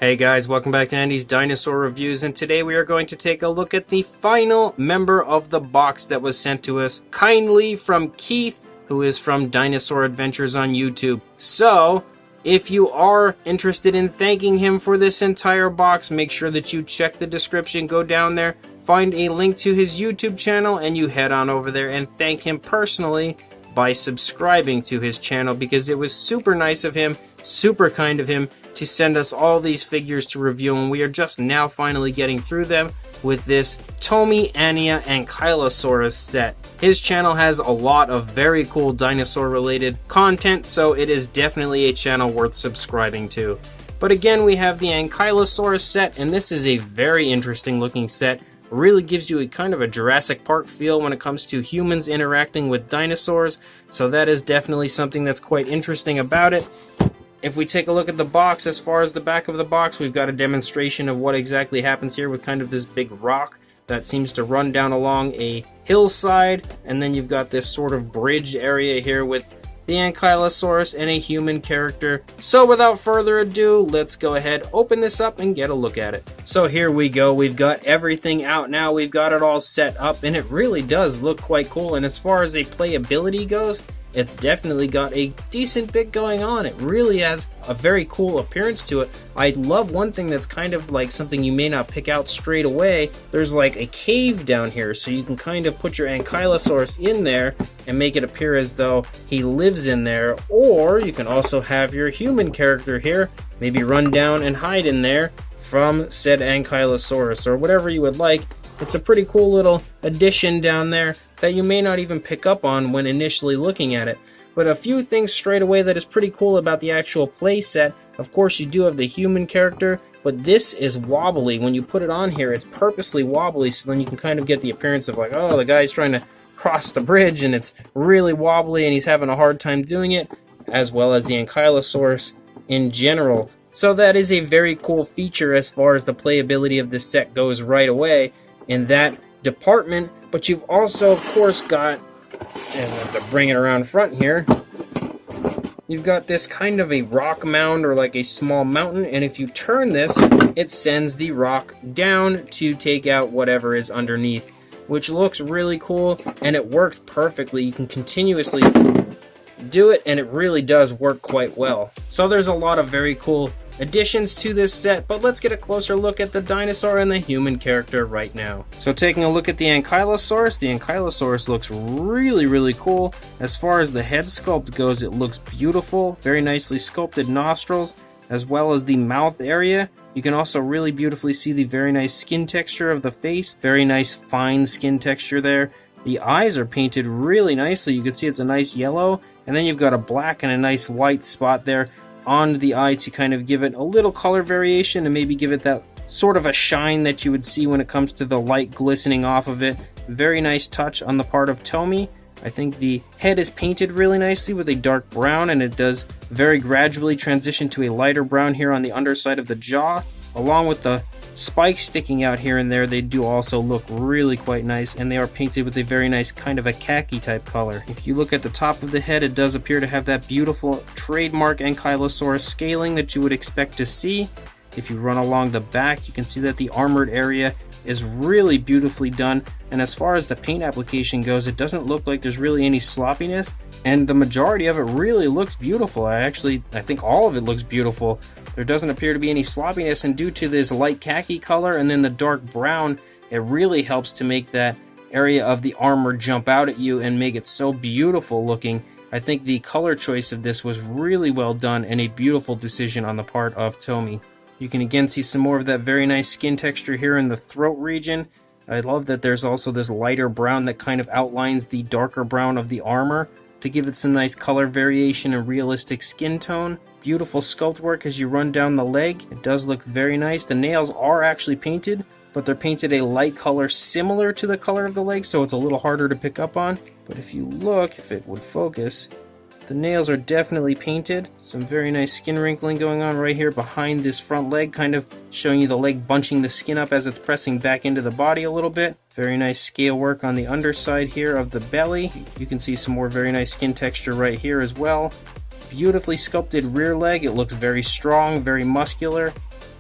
Hey guys, welcome back to Andy's Dinosaur Reviews, and today we are going to take a look at the final member of the box that was sent to us kindly from Keith, who is from Dinosaur Adventures on YouTube. So, if you are interested in thanking him for this entire box, make sure that you check the description, go down there, find a link to his YouTube channel, and you head on over there and thank him personally by subscribing to his channel, because it was super nice of him, super kind of him, to send us all these figures to review, and we are just now finally getting through them with this Tomy Ania Ankylosaurus set. His channel has a lot of very cool dinosaur related content, so it is definitely a channel worth subscribing to. But again, we have the Ankylosaurus set, and this is a very interesting looking set. It really gives you a kind of a Jurassic Park feel when it comes to humans interacting with dinosaurs, so that is definitely something that's quite interesting about it. If we take a look at the box, as far as the back of the box, we've got a demonstration of what exactly happens here with kind of this big rock that seems to run down along a hillside, and then you've got this sort of bridge area here with the Ankylosaurus and a human character. So without further ado, let's go ahead, open this up, and get a look at it. So here we go, we've got everything out now, we've got it all set up, and it really does look quite cool. And as far as a playability goes, it's definitely got a decent bit going on. It really has a very cool appearance to it. I love one thing that's kind of like something you may not pick out straight away. There's like a cave down here, so you can kind of put your Ankylosaurus in there and make it appear as though he lives in there. Or you can also have your human character here, maybe run down and hide in there from said Ankylosaurus, or whatever you would like. It's a pretty cool little addition down there that you may not even pick up on when initially looking at it. But a few things straight away that is pretty cool about the actual play set. Of course, you do have the human character, but this is wobbly. When you put it on here, it's purposely wobbly, so then you can kind of get the appearance of like, oh, the guy's trying to cross the bridge and it's really wobbly and he's having a hard time doing it, as well as the Ankylosaurus in general. So that is a very cool feature as far as the playability of this set goes right away in that department. But you've also, of course, got, and to bring it around front here, you've got this kind of a rock mound or like a small mountain, and if you turn this, it sends the rock down to take out whatever is underneath, which looks really cool, and it works perfectly. You can continuously do it, and it really does work quite well. So there's a lot of very cool additions to this set, but let's get a closer look at the dinosaur and the human character right now. So taking a look at the Ankylosaurus looks really cool. As far as the head sculpt goes, it looks beautiful, very nicely sculpted nostrils, as well as the mouth area. You can also really beautifully see the very nice skin texture of the face, very nice fine skin texture there. The eyes are painted really nicely. You can see it's a nice yellow, and then you've got a black and a nice white spot there on the eye to kind of give it a little color variation and maybe give it that sort of a shine that you would see when it comes to the light glistening off of it. Very nice touch on the part of Tomy. I think the head is painted really nicely with a dark brown, and it does very gradually transition to a lighter brown here on the underside of the jaw, along with the spikes sticking out here and there. They do also look really quite nice, and they are painted with a very nice kind of a khaki type color. If you look at the top of the head, it does appear to have that beautiful trademark Ankylosaurus scaling that you would expect to see. If you run along the back, you can see that the armored area is really beautifully done, and as far as the paint application goes, it doesn't look like there's really any sloppiness, and the majority of it really looks beautiful. I think all of it looks beautiful. There doesn't appear to be any sloppiness, and due to this light khaki color and then the dark brown, it really helps to make that area of the armor jump out at you and make it so beautiful looking. I think the color choice of this was really well done and a beautiful decision on the part of Tomy. You can again see some more of that very nice skin texture here in the throat region. I love that there's also this lighter brown that kind of outlines the darker brown of the armor to give it some nice color variation and realistic skin tone. Beautiful sculpt work as you run down the leg. It does look very nice. The nails are actually painted, but they're painted a light color similar to the color of the leg, so it's a little harder to pick up on. But if you look, if it would focus, the nails are definitely painted. Some very nice skin wrinkling going on right here behind this front leg, kind of showing you the leg bunching the skin up as it's pressing back into the body a little bit. Very nice scale work on the underside here of the belly. You can see some more very nice skin texture right here as well. Beautifully sculpted rear leg. It looks very strong, very muscular.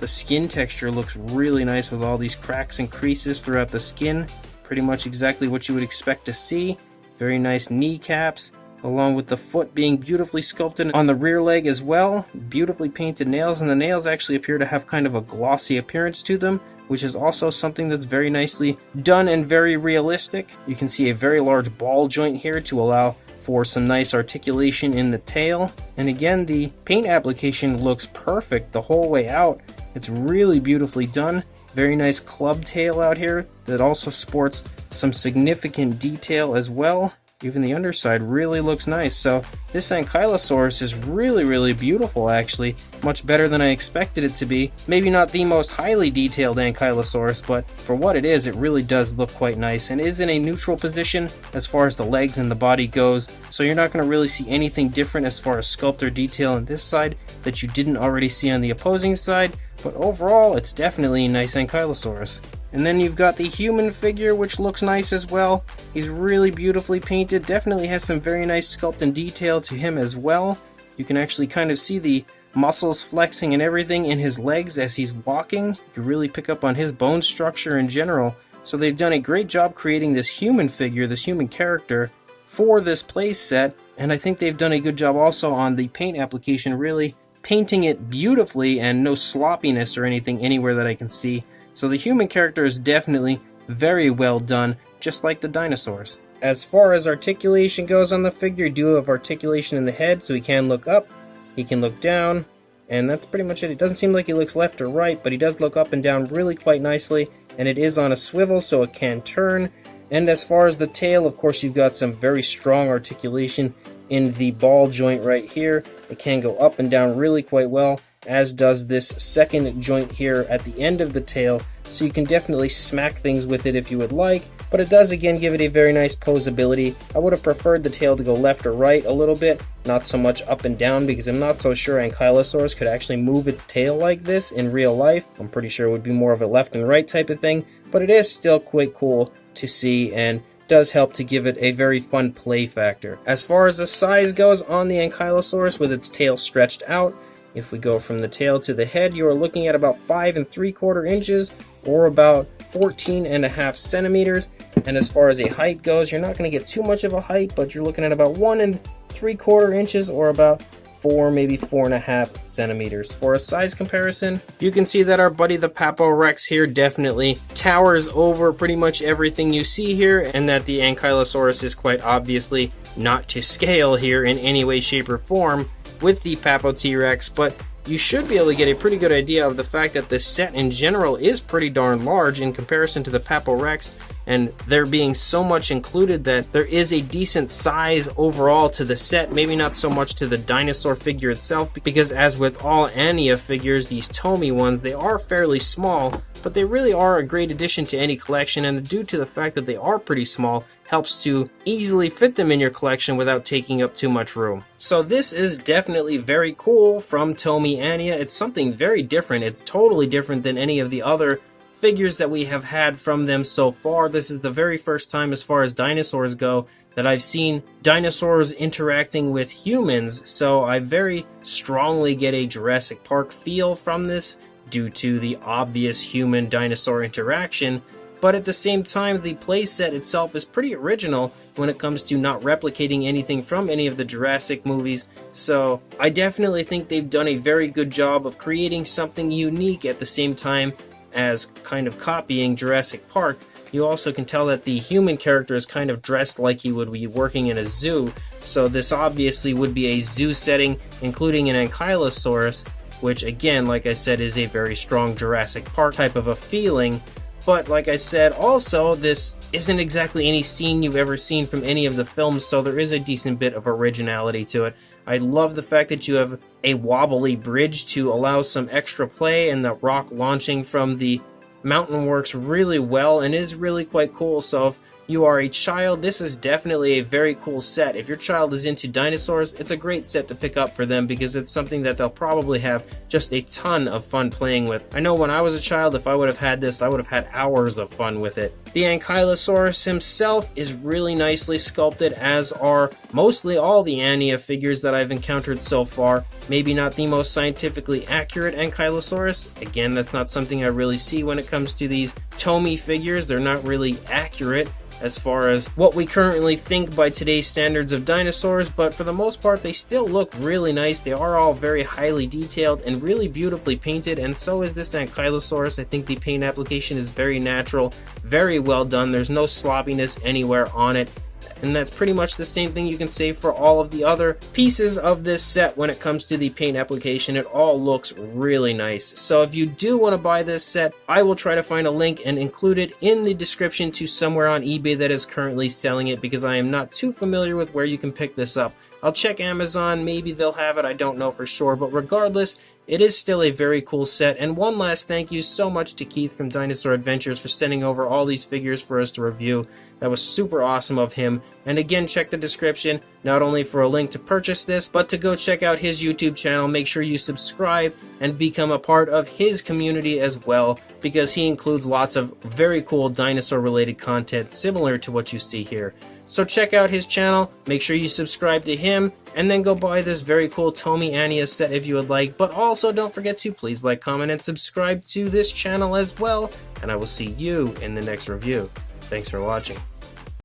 The skin texture looks really nice with all these cracks and creases throughout the skin. Pretty much exactly what you would expect to see. Very nice kneecaps, along with the foot being beautifully sculpted on the rear leg as well. Beautifully painted nails, and the nails actually appear to have kind of a glossy appearance to them, which is also something that's very nicely done and very realistic. You can see a very large ball joint here to allow for some nice articulation in the tail. And again, the paint application looks perfect the whole way out. It's really beautifully done. Very nice club tail out here that also sports some significant detail as well. Even the underside really looks nice. So this Ankylosaurus is really beautiful actually. Much better than I expected it to be. Maybe not the most highly detailed Ankylosaurus, but for what it is, it really does look quite nice and is in a neutral position as far as the legs and the body goes. So you're not going to really see anything different as far as sculpt or detail on this side that you didn't already see on the opposing side. But overall, it's definitely a nice Ankylosaurus. And then you've got the human figure, which looks nice as well. He's really beautifully painted, definitely has some very nice sculpt and detail to him as well. You can actually kind of see the muscles flexing and everything in his legs as he's walking. You can really pick up on his bone structure in general. So they've done a great job creating this human figure, this human character, for this play set. And I think they've done a good job also on the paint application, really painting it beautifully and no sloppiness or anything anywhere that I can see. So the human character is definitely very well done, just like the dinosaurs. As far as articulation goes on the figure, you do have articulation in the head, so he can look up, he can look down, and that's pretty much it. It doesn't seem like he looks left or right, but he does look up and down really quite nicely, and it is on a swivel, so it can turn. And as far as the tail, of course, you've got some very strong articulation in the ball joint right here. It can go up and down really quite well, as does this second joint here at the end of the tail, so you can definitely smack things with it if you would like, but it does again give it a very nice posability. I would have preferred the tail to go left or right a little bit, not so much up and down, because I'm not so sure Ankylosaurus could actually move its tail like this in real life. I'm pretty sure it would be more of a left and right type of thing, but it is still quite cool to see and does help to give it a very fun play factor. As far as the size goes on the Ankylosaurus with its tail stretched out, if we go from the tail to the head, you are looking at about 5 3/4 inches or about 14.5 centimeters. And as far as a height goes, you're not going to get too much of a height, but you're looking at about 1 3/4 inches or about 4, maybe 4.5 centimeters. For a size comparison, you can see that our buddy the Paporex here definitely towers over pretty much everything you see here, and that the Ankylosaurus is quite obviously not to scale here in any way, shape, or form with the Papo T-Rex, but you should be able to get a pretty good idea of the fact that this set in general is pretty darn large in comparison to the Paporex, and there being so much included that there is a decent size overall to the set, maybe not so much to the dinosaur figure itself, because as with all Ania figures, these Tomy ones, they are fairly small, but they really are a great addition to any collection, and due to the fact that they are pretty small, helps to easily fit them in your collection without taking up too much room. So this is definitely very cool from Tomy Ania. It's something very different. It's totally different than any of the other figures that we have had from them so far. This is the very first time, as far as dinosaurs go, that I've seen dinosaurs interacting with humans, so I very strongly get a Jurassic Park feel from this due to the obvious human-dinosaur interaction. But at the same time, the playset itself is pretty original when it comes to not replicating anything from any of the Jurassic movies, so I definitely think they've done a very good job of creating something unique at the same time as kind of copying Jurassic Park. You also can tell that the human character is kind of dressed like he would be working in a zoo, so this obviously would be a zoo setting, including an Ankylosaurus, which again, like I said, is a very strong Jurassic Park type of a feeling. But like I said, also, this isn't exactly any scene you've ever seen from any of the films, so there is a decent bit of originality to it. I love the fact that you have a wobbly bridge to allow some extra play, and the rock launching from the mountain works really well and is really quite cool. So if you are a child, this is definitely a very cool set. If your child is into dinosaurs, it's a great set to pick up for them because it's something that they'll probably have just a ton of fun playing with. I know when I was a child, if I would have had this, I would have had hours of fun with it. The Ankylosaurus himself is really nicely sculpted, as are mostly all the Ania figures that I've encountered so far. Maybe not the most scientifically accurate Ankylosaurus. Again, that's not something I really see when it comes to these Tomy figures. They're not really accurate as far as what we currently think by today's standards of dinosaurs, but for the most part they still look really nice. They are all very highly detailed and really beautifully painted, and so is this Ankylosaurus. I think the paint application is very natural, very well done. There's no sloppiness anywhere on it. And that's pretty much the same thing you can say for all of the other pieces of this set when it comes to the paint application. It all looks really nice. So if you do want to buy this set, I will try to find a link and include it in the description to somewhere on eBay that is currently selling it, because I am not too familiar with where you can pick this up. I'll check Amazon, maybe they'll have it, I don't know for sure, but regardless, it is still a very cool set. And one last thank you so much to Keith from Dinosaur Adventures for sending over all these figures for us to review. That was super awesome of him. And again, check the description, not only for a link to purchase this, but to go check out his YouTube channel. Make sure you subscribe and become a part of his community as well, because he includes lots of very cool dinosaur related content similar to what you see here. So check out his channel, make sure you subscribe to him, and then go buy this very cool Tomy Ania set if you would like. But also don't forget to please like, comment, and subscribe to this channel as well. And I will see you in the next review. Thanks for watching.